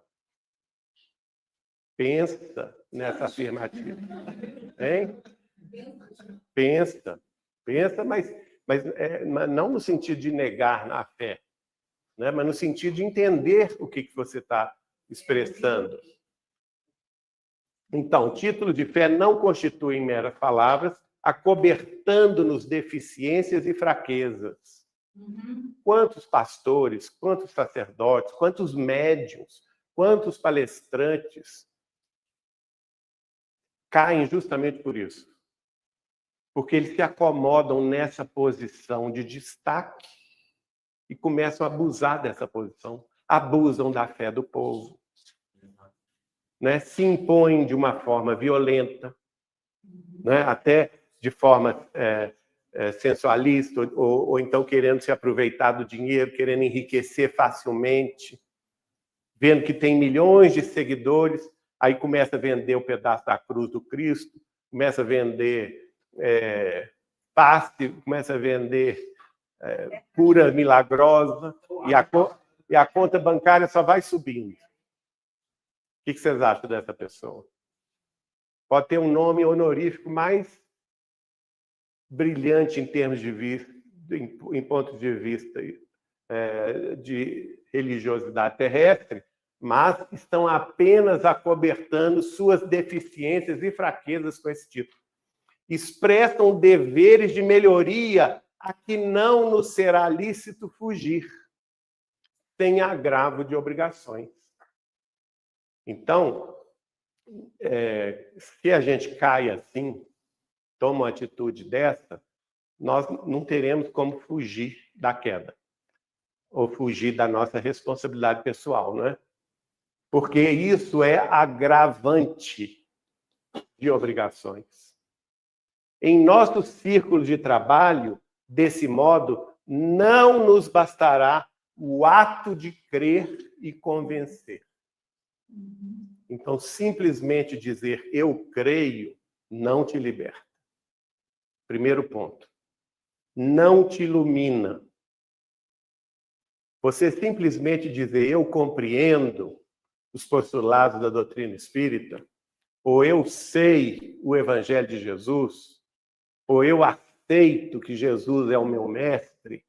pensa nessa afirmativa. Hein? Pensa, mas não no sentido de negar a fé, né? Mas no sentido de entender o que você está expressando. Então, título de fé não constituem meras palavras, acobertando-nos deficiências e fraquezas. Quantos pastores, quantos sacerdotes, quantos médiuns, quantos palestrantes caem justamente por isso? Porque eles se acomodam nessa posição de destaque e começam a abusar dessa posição, abusam da fé do povo, né? Se impõem de uma forma violenta, né? Até de forma sensualista, ou então querendo se aproveitar do dinheiro, querendo enriquecer facilmente, vendo que tem milhões de seguidores, aí começa a vender o pedaço da cruz do Cristo, começa a vender passe, começa a vender cura milagrosa, e a conta bancária só vai subindo. O que vocês acham dessa pessoa? Pode ter um nome honorífico mais brilhante em termos de vista, em ponto de vista de religiosidade terrestre, mas estão apenas acobertando suas deficiências e fraquezas com esse título. Expressam deveres de melhoria a que não nos será lícito fugir, sem agravo de obrigações. Então, se a gente cai assim, toma uma atitude dessa, nós não teremos como fugir da queda, ou fugir da nossa responsabilidade pessoal, não é? Porque isso é agravante de obrigações. Em nosso círculo de trabalho, desse modo, não nos bastará o ato de crer e convencer. Então, simplesmente dizer eu creio não te liberta. Primeiro ponto. Não te ilumina. Você simplesmente dizer eu compreendo os postulados da doutrina espírita, ou eu sei o Evangelho de Jesus, ou eu aceito que Jesus é o meu mestre,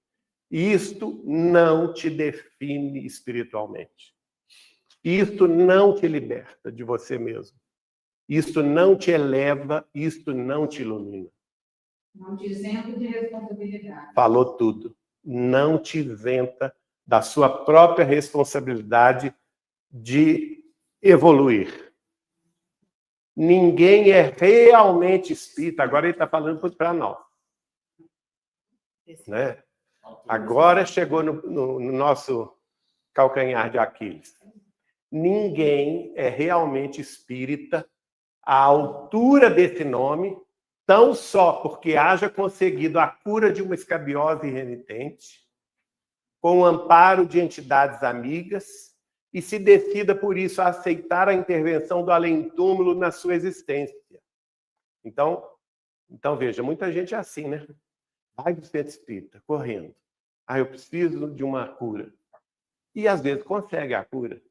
isto não te define espiritualmente. Isto não te liberta de você mesmo. Isto não te eleva, isto não te ilumina. Não te isenta de responsabilidade. Falou tudo. Não te isenta da sua própria responsabilidade de evoluir. Ninguém é realmente espírita. Agora ele está falando para nós. Né? Agora chegou no nosso calcanhar de Aquiles. Ninguém é realmente espírita à altura desse nome, tão só porque haja conseguido a cura de uma escabiose renitente, com o amparo de entidades amigas, e se decida, por isso, a aceitar a intervenção do além-túmulo na sua existência. Então, veja, muita gente é assim, né? Vai do centro espírita, correndo. Eu preciso de uma cura. E, às vezes, consegue a cura.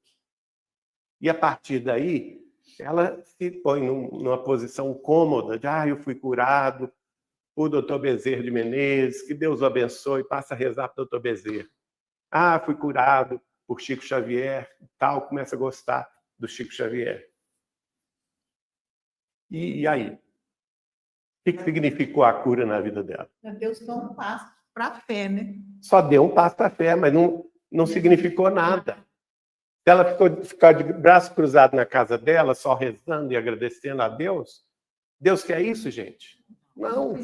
E, a partir daí, ela se põe numa posição cômoda de eu fui curado por doutor Bezerra de Menezes, que Deus o abençoe, passa a rezar para o doutor Bezerra. Fui curado por Chico Xavier, tal, começa a gostar do Chico Xavier. E aí? O que significou a cura na vida dela? Deus deu um passo para a fé, né? Só deu um passo para a fé, mas não significou nada. Se ela ficar de braço cruzado na casa dela, só rezando e agradecendo a Deus, Deus quer isso, gente? Não.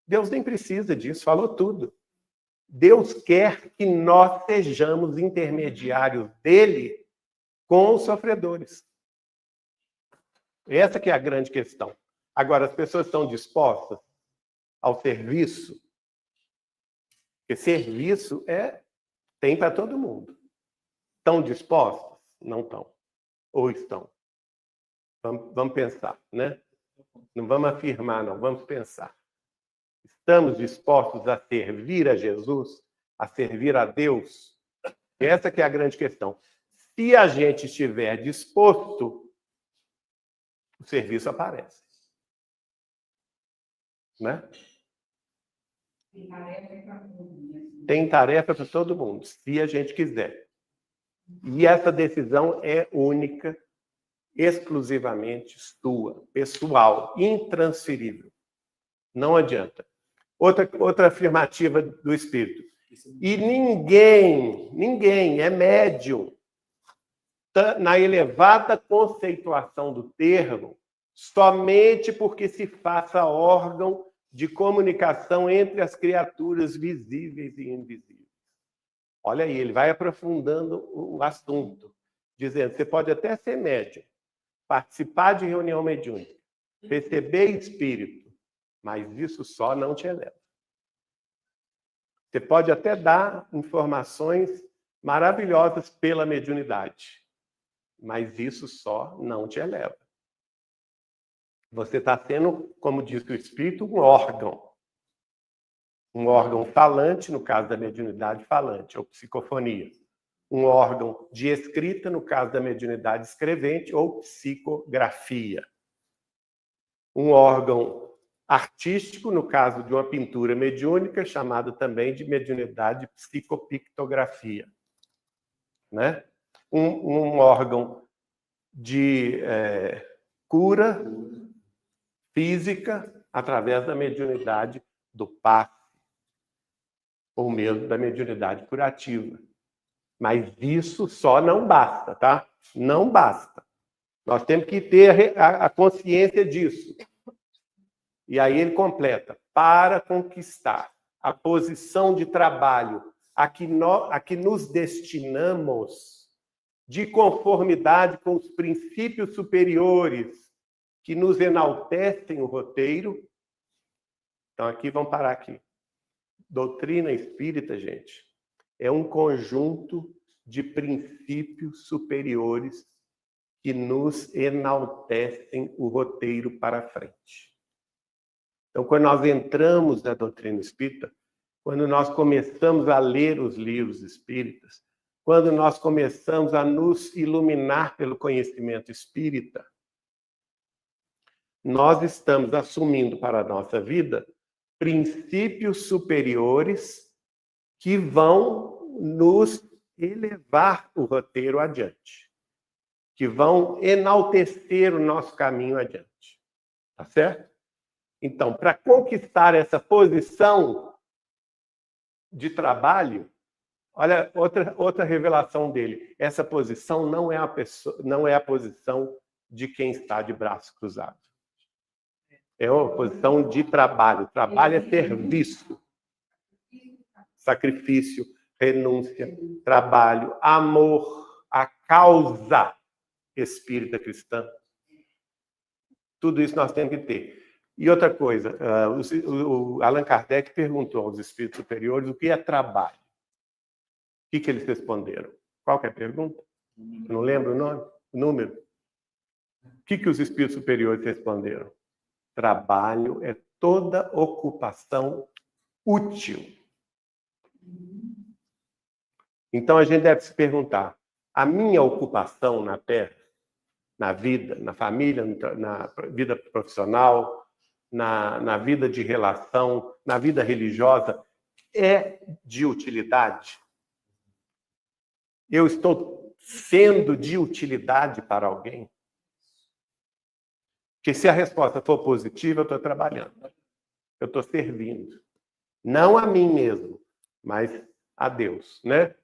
Deus nem precisa disso, falou tudo. Deus quer que nós sejamos intermediários dele com os sofredores. Essa que é a grande questão. Agora, as pessoas estão dispostas ao serviço? Porque serviço tem para todo mundo. Estão dispostos? Não estão. Ou estão? Vamos pensar, né? Não vamos afirmar, não. Vamos pensar. Estamos dispostos a servir a Jesus? A servir a Deus? Essa que é a grande questão. Se a gente estiver disposto, o serviço aparece. Né? Tem tarefa para todo mundo, se a gente quiser. E essa decisão é única exclusivamente sua, pessoal, intransferível. Não adianta. Outra afirmativa do Espírito. E ninguém é médium na elevada conceituação do termo, somente porque se faça órgão de comunicação entre as criaturas visíveis e invisíveis. Olha aí, ele vai aprofundando o assunto, dizendo, você pode até ser médium, participar de reunião mediúnica, receber espírito, mas isso só não te eleva. Você pode até dar informações maravilhosas pela mediunidade, mas isso só não te eleva. Você está sendo, como diz o Espírito, um órgão falante, no caso da mediunidade falante, ou psicofonia. Um órgão de escrita, no caso da mediunidade escrevente, ou psicografia. Um órgão artístico, no caso de uma pintura mediúnica, chamada também de mediunidade psicopictografia. Né? Um órgão de cura física através da mediunidade do passe, ou mesmo da mediunidade curativa. Mas isso só não basta, tá? Não basta. Nós temos que ter a consciência disso. E aí ele completa, para conquistar a posição de trabalho a que nos destinamos, de conformidade com os princípios superiores que nos enaltecem o roteiro. Então, aqui, vamos parar aqui. Doutrina espírita, gente, é um conjunto de princípios superiores que nos enaltecem o roteiro para frente. Então, quando nós entramos na doutrina espírita, quando nós começamos a ler os livros espíritas, quando nós começamos a nos iluminar pelo conhecimento espírita, nós estamos assumindo para a nossa vida princípios superiores que vão nos elevar o roteiro adiante, que vão enaltecer o nosso caminho adiante. Tá certo? Então, para conquistar essa posição de trabalho, olha outra revelação dele. Essa posição não é a posição de quem está de braço cruzado. É uma posição de trabalho. Trabalho é serviço, sacrifício, renúncia, trabalho, amor, a causa espírita cristã. Tudo isso nós temos que ter. E outra coisa, o Allan Kardec perguntou aos espíritos superiores o que é trabalho. O que eles responderam? Qual que é a pergunta? Eu não lembro o número. O que os espíritos superiores responderam? Trabalho é toda ocupação útil. Então a gente deve se perguntar: a minha ocupação na Terra, na vida, na família, na vida profissional, na vida de relação, na vida religiosa, é de utilidade? Eu estou sendo de utilidade para alguém? Porque se a resposta for positiva, eu estou trabalhando. Eu estou servindo. Não a mim mesmo, mas a Deus, né?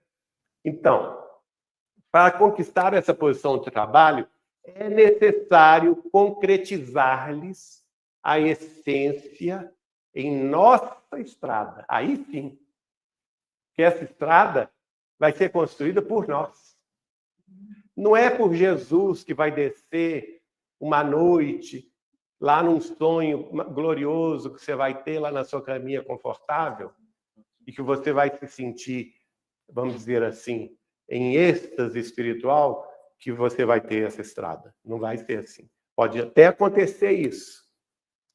Então, para conquistar essa posição de trabalho, é necessário concretizar-lhes a essência em nossa estrada. Aí sim, que essa estrada vai ser construída por nós. Não é por Jesus que vai descer uma noite, lá num sonho glorioso que você vai ter lá na sua caminha confortável, e que você vai se sentir, vamos dizer assim, em êxtase espiritual, que você vai ter essa estrada. Não vai ser assim. Pode até acontecer isso,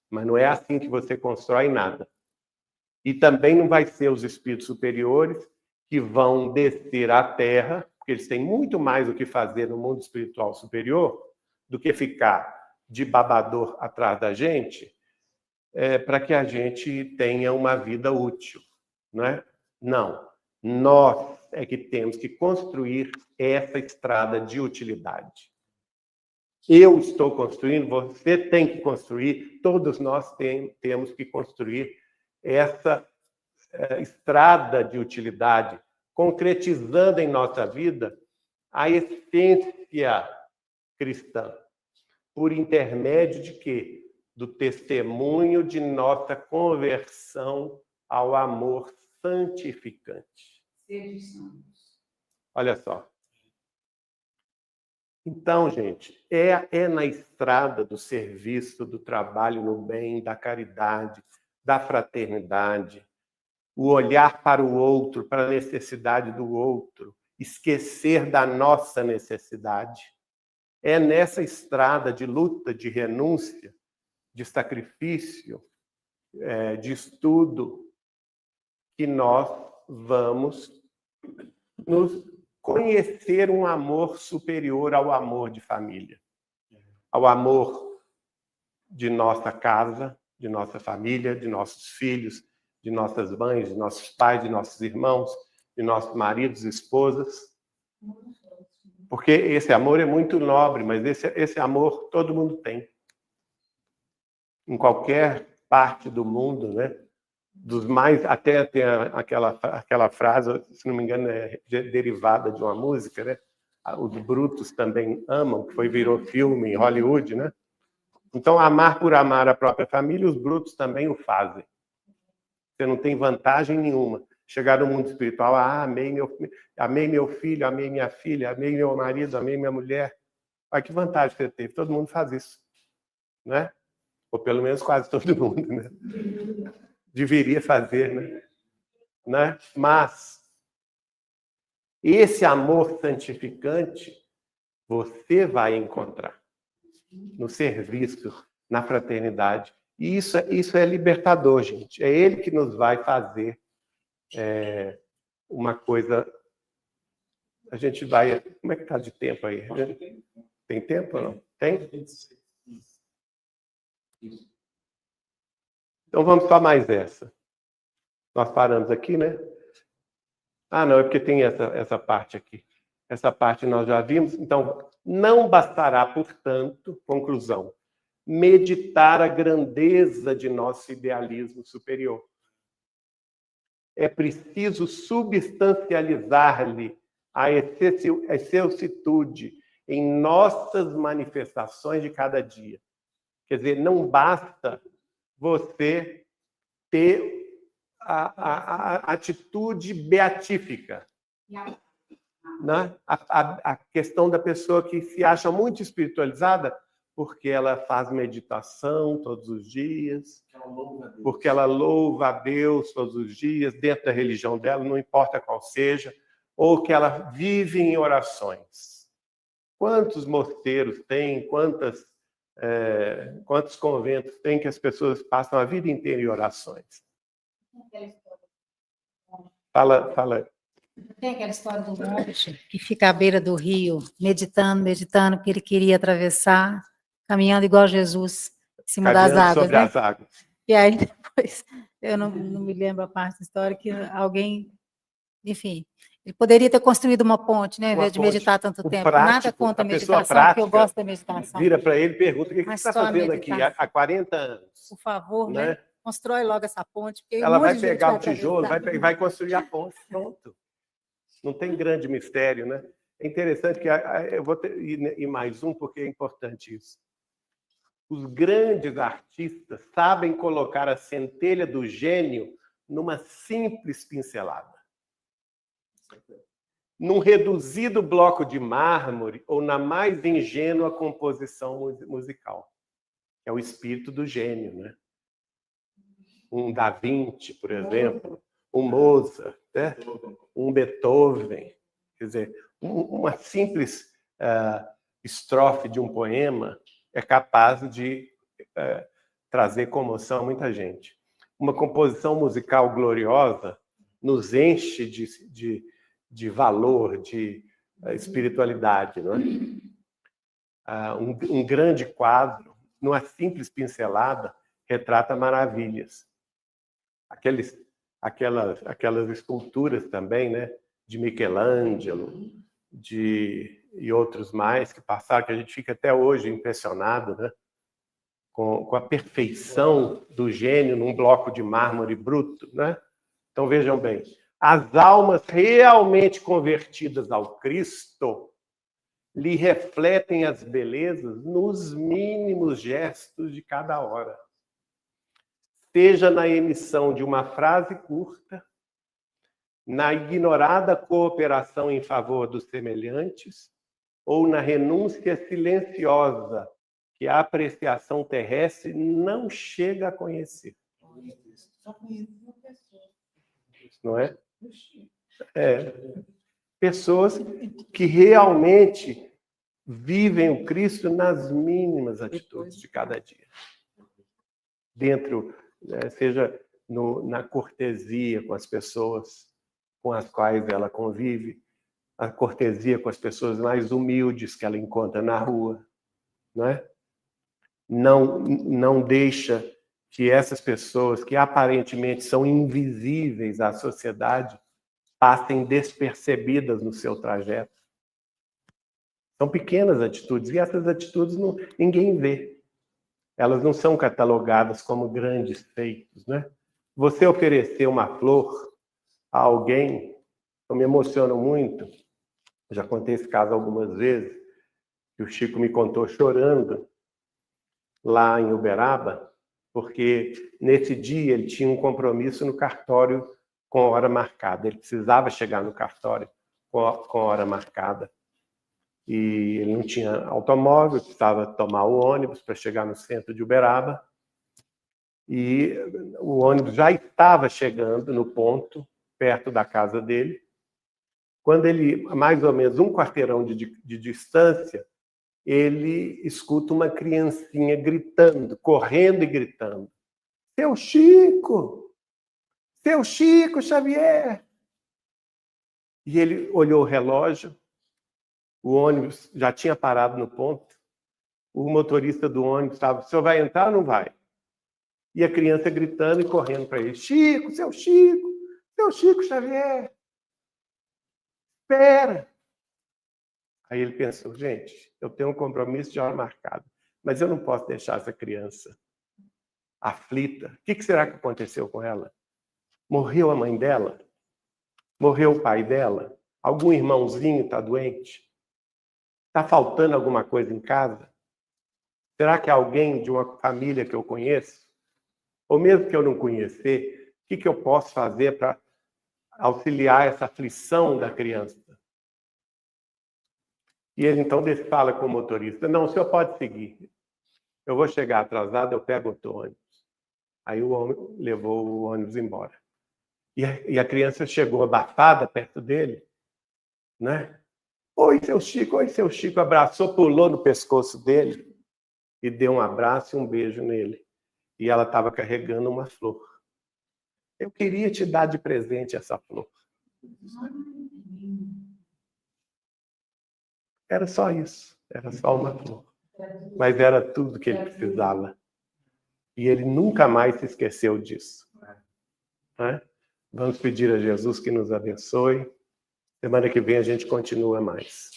mas não é assim que você constrói nada. E também não vai ser os espíritos superiores que vão descer à Terra, porque eles têm muito mais o que fazer no mundo espiritual superior do que ficar de babador atrás da gente, para que a gente tenha uma vida útil, não é? Não. Nós é que temos que construir essa estrada de utilidade. Eu estou construindo, você tem que construir, todos nós temos que construir essa estrada de utilidade, concretizando em nossa vida a essência cristã, por intermédio de quê? Do testemunho de nossa conversão ao amor santificante. Olha só. Então, gente, é na estrada do serviço, do trabalho no bem, da caridade, da fraternidade, o olhar para o outro, para a necessidade do outro, esquecer da nossa necessidade. É nessa estrada de luta, de renúncia, de sacrifício, de estudo, que nós vamos nos conhecer um amor superior ao amor de família, ao amor de nossa casa, de nossa família, de nossos filhos, de nossas mães, de nossos pais, de nossos irmãos, de nossos maridos e esposas. Porque esse amor é muito nobre, mas esse amor todo mundo tem. Em qualquer parte do mundo, né? Dos mais, até tem aquela frase, se não me engano, é derivada de uma música, né? Os brutos também amam, que virou filme em Hollywood, né? Então, amar por amar a própria família, os brutos também o fazem. Você não tem vantagem nenhuma. Chegar no mundo espiritual, amei meu filho, amei minha filha, amei meu marido, amei minha mulher. Olha que vantagem você teve. Todo mundo faz isso, né? Ou pelo menos quase todo mundo, né? Deveria fazer, né? Mas esse amor santificante você vai encontrar no serviço, na fraternidade. E isso é libertador, gente. É ele que nos vai fazer uma coisa... A gente vai... Como é que está de tempo aí? Tem tempo ou não? Tem? Então vamos para mais essa. Nós paramos aqui, né? Ah, não, é porque tem essa parte aqui. Essa parte nós já vimos. Então, não bastará, portanto, conclusão, meditar a grandeza de nosso idealismo superior. É preciso substancializar-lhe a excelsitude em nossas manifestações de cada dia. Quer dizer, não basta você ter a atitude beatífica, né? A questão da pessoa que se acha muito espiritualizada porque ela faz meditação todos os dias, porque ela louva a Deus todos os dias, dentro da religião dela, não importa qual seja, ou que ela vive em orações. Quantos mosteiros tem, quantos conventos tem que as pessoas passam a vida inteira em orações? Fala. Tem aquela história do monge que fica à beira do rio, meditando, porque ele queria atravessar, caminhando igual Jesus, em cima das águas. Sobre as águas. E aí depois, eu não me lembro a parte da história, que alguém, enfim, ele poderia ter construído uma ponte, né, ao invés de meditar tanto tempo. Nada contra a meditação, porque eu gosto da meditação. Vira para ele e pergunta: o que você está fazendo aqui há 40 anos? Por favor, né? Constrói logo essa ponte. Porque ela vai pegar o tijolo, vai construir a ponte, pronto. Não tem grande mistério, né? É interessante que eu vou ir mais um, porque é importante isso. Os grandes artistas sabem colocar a centelha do gênio numa simples pincelada. Num reduzido bloco de mármore ou na mais ingênua composição musical. É o espírito do gênio, né? Um Da Vinci, por exemplo, um Mozart, né? Um Beethoven. Quer dizer, uma simples estrofe de um poema é capaz de trazer comoção a muita gente. Uma composição musical gloriosa nos enche de valor, de espiritualidade, não é? Um grande quadro, numa simples pincelada, retrata maravilhas. Aquelas esculturas também, né? De Michelangelo, de e outros mais que passaram, que a gente fica até hoje impressionado, né? Com a perfeição do gênio num bloco de mármore bruto, né? Então vejam bem, as almas realmente convertidas ao Cristo lhe refletem as belezas nos mínimos gestos de cada hora. Seja na emissão de uma frase curta, na ignorada cooperação em favor dos semelhantes, ou na renúncia silenciosa que a apreciação terrestre não chega a conhecer. Não é? Pessoas que realmente vivem o Cristo nas mínimas atitudes de cada dia. Dentro, seja na cortesia com as pessoas com as quais ela convive, a cortesia com as pessoas mais humildes que ela encontra na rua, não é? Não deixa que essas pessoas que aparentemente são invisíveis à sociedade passem despercebidas no seu trajeto. São pequenas atitudes, e essas atitudes ninguém vê. Elas não são catalogadas como grandes feitos, né? Você oferecer uma flor a alguém, eu me emociono muito. Eu já contei esse caso algumas vezes, que o Chico me contou chorando lá em Uberaba, porque nesse dia ele tinha um compromisso no cartório com hora marcada. Ele precisava chegar no cartório com hora marcada. E ele não tinha automóvel, precisava tomar o ônibus para chegar no centro de Uberaba. E o ônibus já estava chegando no ponto, perto da casa dele, quando ele, mais ou menos um quarteirão de distância, ele escuta uma criancinha gritando, correndo e gritando: Seu Chico! Seu Chico Xavier! E ele olhou o relógio, o ônibus já tinha parado no ponto, o motorista do ônibus estava: o senhor vai entrar ou não vai? E a criança gritando e correndo para ele: Chico, seu Chico Xavier! Espera! Aí ele pensou: gente, eu tenho um compromisso de hora marcada, mas eu não posso deixar essa criança aflita. O que será que aconteceu com ela? Morreu a mãe dela? Morreu o pai dela? Algum irmãozinho está doente? Está faltando alguma coisa em casa? Será que é alguém de uma família que eu conheço? Ou mesmo que eu não conhecer, o que eu posso fazer para auxiliar essa aflição da criança? E ele então fala com o motorista: não, o senhor pode seguir. Eu vou chegar atrasado, eu pego outro ônibus. Aí o homem levou o ônibus embora. E a criança chegou abafada perto dele, né? Oi, seu Chico, abraçou, pulou no pescoço dele e deu um abraço e um beijo nele. E ela estava carregando uma flor. Eu queria te dar de presente essa flor. Era só isso, era só uma flor. Mas era tudo que ele precisava. E ele nunca mais se esqueceu disso. Né? Vamos pedir a Jesus que nos abençoe. Semana que vem a gente continua mais.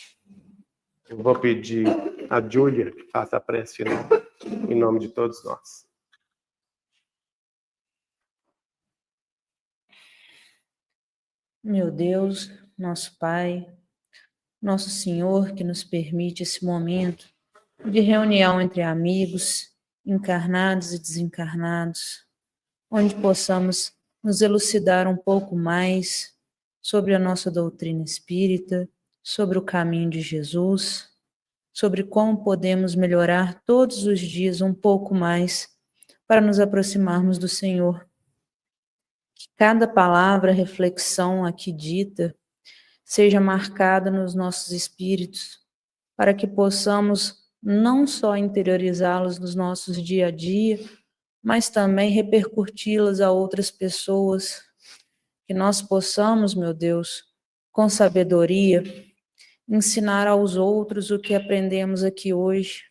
Eu vou pedir a Júlia que faça a prece final, em nome de todos nós. Meu Deus, nosso Pai, nosso Senhor, que nos permite esse momento de reunião entre amigos, encarnados e desencarnados, onde possamos nos elucidar um pouco mais sobre a nossa doutrina espírita, sobre o caminho de Jesus, sobre como podemos melhorar todos os dias um pouco mais para nos aproximarmos do Senhor. Que cada palavra, reflexão aqui dita seja marcada nos nossos espíritos, para que possamos não só interiorizá-los nos nossos dia a dia, mas também repercuti-las a outras pessoas. Que nós possamos, meu Deus, com sabedoria, ensinar aos outros o que aprendemos aqui hoje,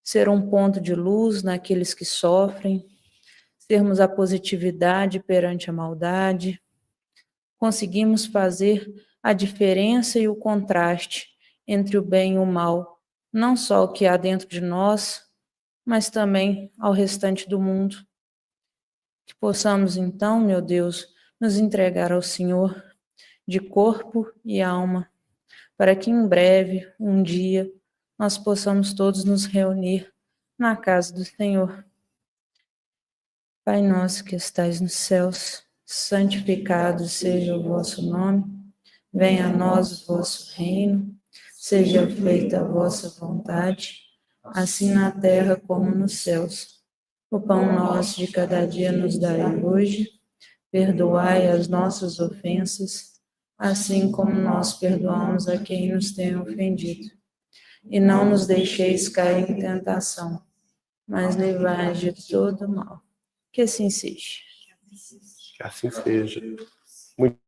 ser um ponto de luz naqueles que sofrem, sermos a positividade perante a maldade. Conseguimos fazer a diferença e o contraste entre o bem e o mal, não só o que há dentro de nós, mas também ao restante do mundo. Que possamos então, meu Deus, nos entregar ao Senhor de corpo e alma, para que em breve, um dia, nós possamos todos nos reunir na casa do Senhor. Pai nosso que estais nos céus, santificado seja o vosso nome, venha a nós o vosso reino, seja feita a vossa vontade, assim na terra como nos céus. O pão nosso de cada dia nos dai hoje, perdoai as nossas ofensas, assim como nós perdoamos a quem nos tem ofendido. E não nos deixeis cair em tentação, mas livrai de todo mal. Que assim seja. Que assim seja. Muito